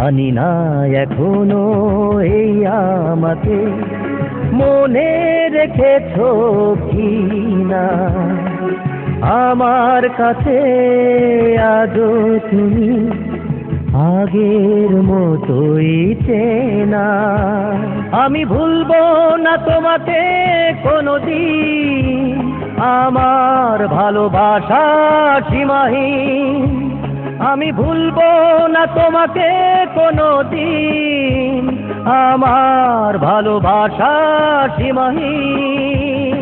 জানি না এখনো এই আমাকে মনে রেখেছো কি না, আমার কাছে আজও তুমি আগের মতোই চেনা। আমি ভুলবো না তোমাকে কোনোদিন, আমার ভালোবাসা সীমাহীন। আমি ভুলবো না তোমাকে কোনোদিন, আমার ভালোবাসা সীমাহীন।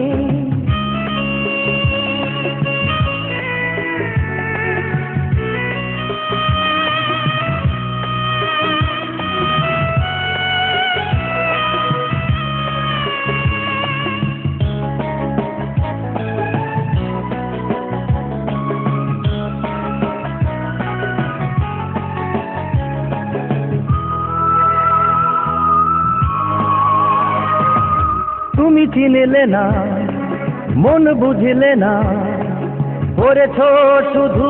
তুমি চিনলে না, মন বুঝলে না, করেছ শুধু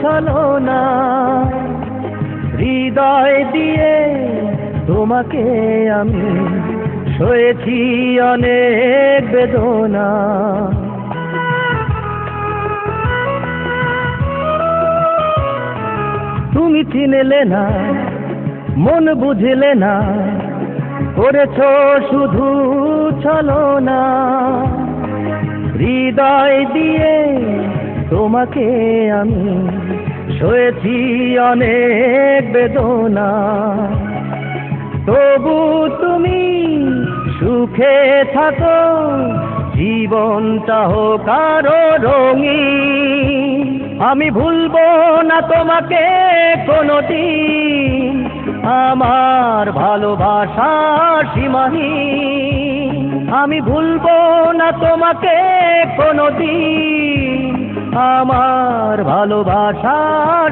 ছলনা। হৃদয় দিয়ে তোমাকে আমি সয়েছি অনেক বেদনা। তুমি চিনলে না, মন বুঝলে না, করেছ শুধু ছলনা। হৃদয় দিয়ে তোমাকে আমি সয়েছি অনেক বেদনা। তবু তুমি সুখে থাকো, জীবনটা হোক আরো রঙিন। আমি ভুলবো না তোমাকে কোনোদিন, আমার ভালোবাসা সীমাহীন। আমি ভুলবো না তোমাকে কোনোদিন, আমার ভালোবাসা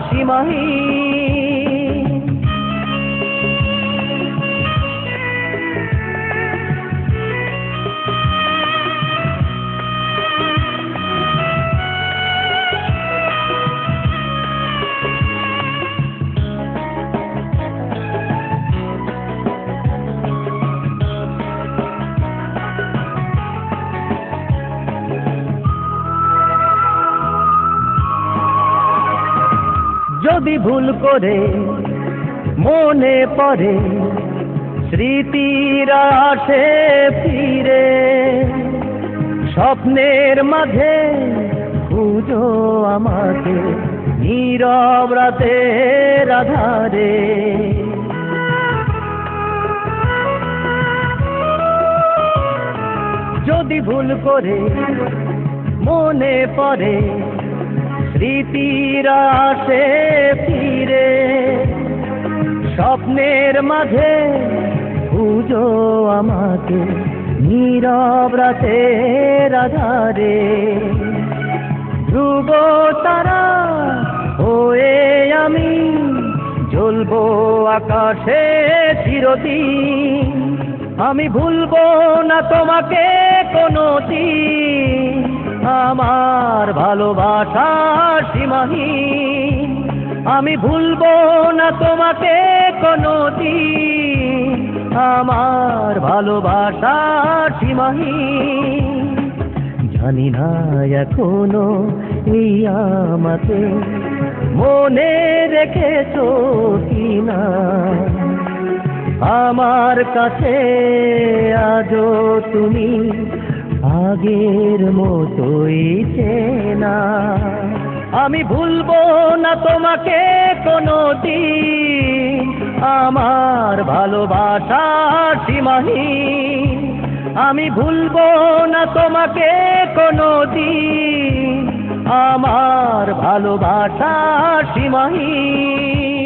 সীমাহীন। যদি ভুল করে মনে পড়ে স্মৃতিরা আসে ফিরে, স্বপ্নের মাঝে খুঁজো আমাকে নীরব রাতের আধারে। যদি ভুল করে মনে পড়ে স্মৃতিরা আসে ফিরে, স্বপ্নের মাঝে খুঁজো আমাকে নীরব রাতের আধারে। ধ্রুব তারা হয়ে আমি জ্বলবো আকাশে চিরদিন। আমি ভুলবো না তোমাকে কোনোদিন, আমার ভালোবাসা সীমাহীন। আমি ভুলবো না তোমাকে কোনোদিন, আমার ভালোবাসা সীমাহীন। জানি না এখনো এই আমাকে মনে রেখেছো কিনা, আমার কাছে আজও তুমি আগের মতোই চেনা। আমি ভুলবো না তোমাকে কোনোদিন, আমার ভালোবাসা সীমাহীন। আমি ভুলবো না তোমাকে কোনোদিন, আমার ভালোবাসা সীমাহীন।